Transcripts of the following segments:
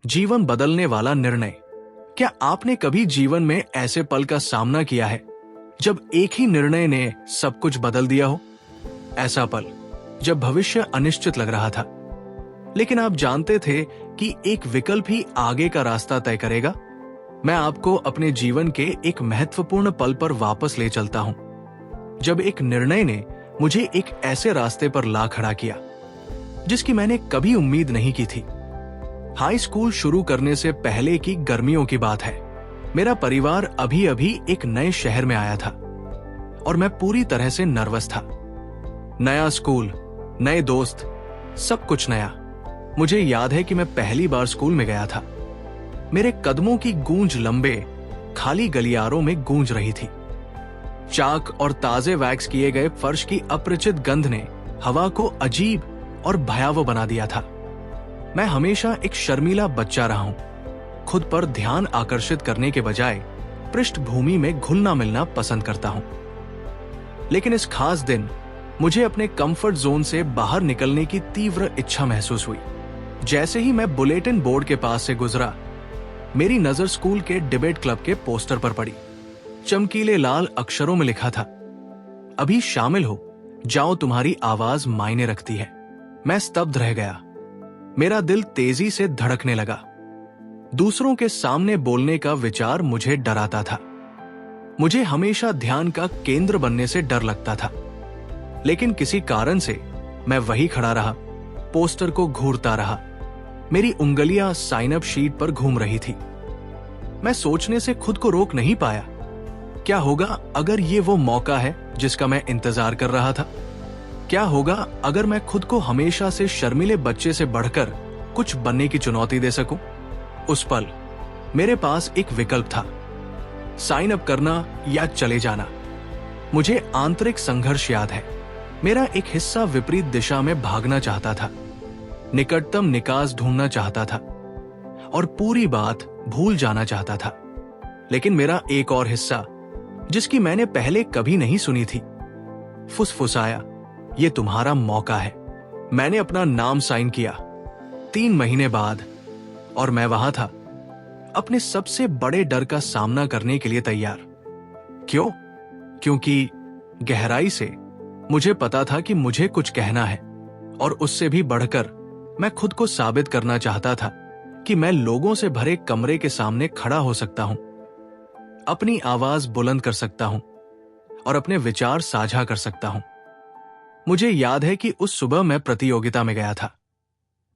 जीवन बदलने वाला निर्णय। क्या आपने कभी जीवन में ऐसे पल का सामना किया है जब एक ही निर्णय ने सब कुछ बदल दिया हो? ऐसा पल जब भविष्य अनिश्चित लग रहा था, लेकिन आप जानते थे कि एक विकल्प ही आगे का रास्ता तय करेगा। मैं आपको अपने जीवन के एक महत्वपूर्ण पल पर वापस ले चलता हूं, जब एक निर्णय ने मुझे एक ऐसे रास्ते पर ला खड़ा किया जिसकी मैंने कभी उम्मीद नहीं की थी। हाई स्कूल शुरू करने से पहले की गर्मियों की बात है। मेरा परिवार अभी अभी एक नए शहर में आया था और मैं पूरी तरह से नर्वस था। नया स्कूल, नए दोस्त, सब कुछ नया। मुझे याद है कि मैं पहली बार स्कूल में गया था। मेरे कदमों की गूंज लंबे खाली गलियारों में गूंज रही थी। चाक और ताजे वैक्स किए गए फर्श की अपरिचित गंध ने हवा को अजीब और भयावह बना दिया था। मैं हमेशा एक शर्मीला बच्चा रहा हूं, खुद पर ध्यान आकर्षित करने के बजाय पृष्ठभूमि में घुलना मिलना पसंद करता हूं। लेकिन इस खास दिन मुझे अपने कंफर्ट जोन से बाहर निकलने की तीव्र इच्छा महसूस हुई। जैसे ही मैं बुलेटिन बोर्ड के पास से गुजरा, मेरी नजर स्कूल के डिबेट क्लब के पोस्टर पर पड़ी। चमकीले लाल अक्षरों में लिखा था, अभी शामिल हो जाओ, तुम्हारी आवाज मायने रखती है। मैं स्तब्ध रह गया। मेरा दिल तेजी से धड़कने लगा। दूसरों के सामने बोलने का विचार मुझे डराता था। मुझे हमेशा ध्यान का केंद्र बनने से डर लगता था। लेकिन किसी कारण से मैं वहीं खड़ा रहा, पोस्टर को घूरता रहा। मेरी उंगलियां साइन अप शीट पर घूम रही थी। मैं सोचने से खुद को रोक नहीं पाया, क्या होगा अगर ये वो मौका है जिसका मैं इंतजार कर रहा था? क्या होगा अगर मैं खुद को हमेशा से शर्मीले बच्चे से बढ़कर कुछ बनने की चुनौती दे सकूं? उस पल मेरे पास एक विकल्प था, साइन अप करना या चले जाना। मुझे आंतरिक संघर्ष याद है। मेरा एक हिस्सा विपरीत दिशा में भागना चाहता था, निकटतम निकास ढूंढना चाहता था और पूरी बात भूल जाना चाहता था। लेकिन मेरा एक और हिस्सा, जिसकी मैंने पहले कभी नहीं सुनी थी, फुसफुसाया, ये तुम्हारा मौका है। मैंने अपना नाम साइन किया 3 महीने बाद, और मैं वहां था, अपने सबसे बड़े डर का सामना करने के लिए तैयार। क्यों? क्योंकि गहराई से मुझे पता था कि मुझे कुछ कहना है, और उससे भी बढ़कर मैं खुद को साबित करना चाहता था कि मैं लोगों से भरे कमरे के सामने खड़ा हो सकता हूं, अपनी आवाज बुलंद कर सकता हूं और अपने विचार साझा कर सकता हूं। मुझे याद है कि उस सुबह मैं प्रतियोगिता में गया था।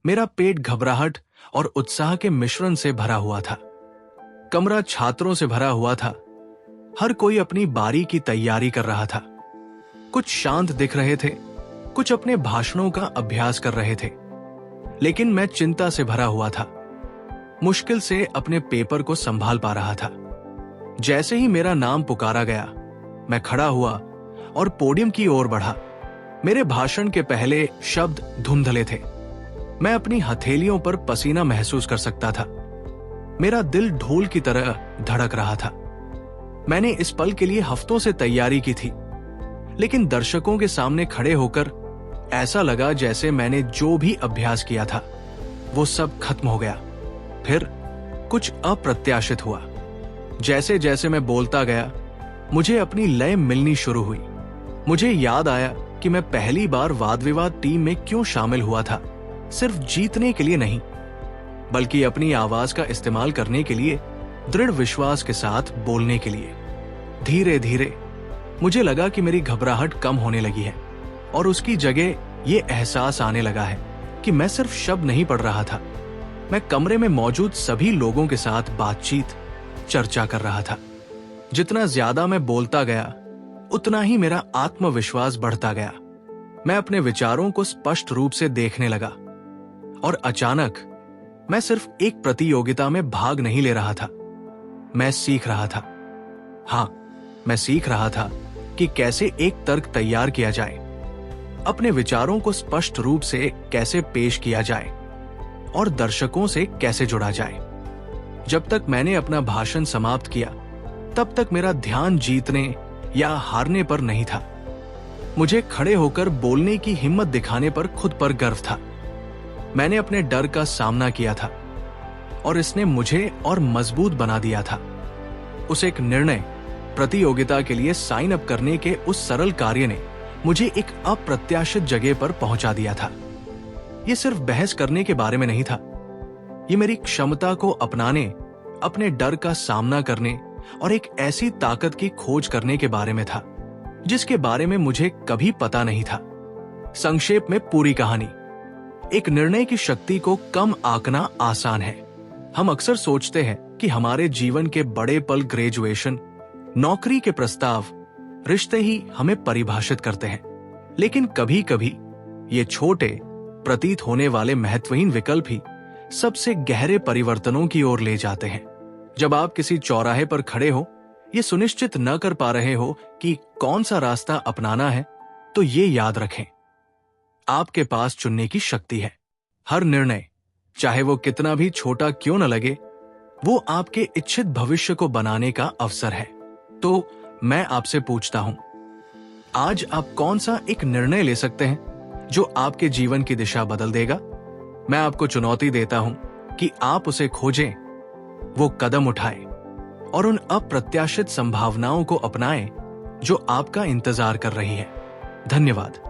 मेरा पेट घबराहट और उत्साह के मिश्रण से भरा हुआ था। कमरा छात्रों से भरा हुआ था। हर कोई अपनी बारी की तैयारी कर रहा था। कुछ शांत दिख रहे थे, कुछ अपने भाषणों का अभ्यास कर रहे थे। लेकिन मैं चिंता से भरा हुआ था, मुश्किल से अपने पेपर को संभाल पा रहा था। जैसे ही मेरा नाम पुकारा गया, मैं खड़ा हुआ और पोडियम की ओर बढ़ा। मेरे भाषण के पहले शब्द धुंधले थे। मैं अपनी हथेलियों पर पसीना महसूस कर सकता था। मेरा दिल ढोल की तरह धड़क रहा था। मैंने इस पल के लिए हफ्तों से तैयारी की थी, लेकिन दर्शकों के सामने खड़े होकर ऐसा लगा जैसे मैंने जो भी अभ्यास किया था वो सब खत्म हो गया। फिर कुछ अप्रत्याशित हुआ। जैसे जैसे मैं बोलता गया, मुझे अपनी लय मिलनी शुरू हुई। मुझे याद आया कि मैं पहली बार वाद विवाद टीम में क्यों शामिल हुआ था, सिर्फ जीतने के लिए नहीं, बल्कि अपनी आवाज का इस्तेमाल करने के लिए, दृढ़ विश्वास के साथ बोलने के लिए। धीरे धीरे मुझे लगा कि मेरी घबराहट कम होने लगी है और उसकी जगह ये एहसास आने लगा है कि मैं सिर्फ शब्द नहीं पढ़ रहा था, मैं कमरे में मौजूद सभी लोगों के साथ बातचीत, चर्चा कर रहा था। जितना ज्यादा मैं बोलता गया, उतना ही मेरा आत्मविश्वास बढ़ता गया। मैं अपने विचारों को स्पष्ट रूप से देखने लगा और अचानक मैं सिर्फ एक प्रतियोगिता में भाग नहीं ले रहा था, मैं सीख रहा था। हाँ, मैं सीख रहा था कि कैसे एक तर्क तैयार किया जाए, अपने विचारों को स्पष्ट रूप से कैसे पेश किया जाए और दर्शकों से कैसे जुड़ा जाए। जब तक मैंने अपना भाषण समाप्त किया, तब तक मेरा ध्यान जीतने या हारने पर नहीं था। मुझे खड़े होकर बोलने की हिम्मत दिखाने पर खुद पर गर्व था। मैंने अपने डर का सामना किया था और इसने मुझे और मजबूत बना दिया था। उस एक निर्णय, प्रतियोगिता के लिए साइन अप करने के उस सरल कार्य ने मुझे एक अप्रत्याशित जगह पर पहुंचा दिया था। यह सिर्फ बहस करने के बारे में नहीं था। ये मेरी क्षमता को अपनाने, अपने डर का सामना करने और एक ऐसी ताकत की खोज करने के बारे में था जिसके बारे में मुझे कभी पता नहीं था। संक्षेप में पूरी कहानी, एक निर्णय की शक्ति को कम आंकना आसान है। हम अक्सर सोचते हैं कि हमारे जीवन के बड़े पल, ग्रेजुएशन, नौकरी के प्रस्ताव, रिश्ते ही हमें परिभाषित करते हैं। लेकिन कभी कभी ये छोटे, प्रतीत होने वाले महत्वहीन विकल्प ही सबसे गहरे परिवर्तनों की ओर ले जाते हैं। जब आप किसी चौराहे पर खड़े हो, ये सुनिश्चित न कर पा रहे हो कि कौन सा रास्ता अपनाना है, तो ये याद रखें, आपके पास चुनने की शक्ति है। हर निर्णय, चाहे वो कितना भी छोटा क्यों न लगे, वो आपके इच्छित भविष्य को बनाने का अवसर है। तो मैं आपसे पूछता हूं, आज आप कौन सा एक निर्णय ले सकते हैं जो आपके जीवन की दिशा बदल देगा? मैं आपको चुनौती देता हूं कि आप उसे खोजें, वो कदम उठाएं और उन अप्रत्याशित संभावनाओं को अपनाएं जो आपका इंतजार कर रही है। धन्यवाद।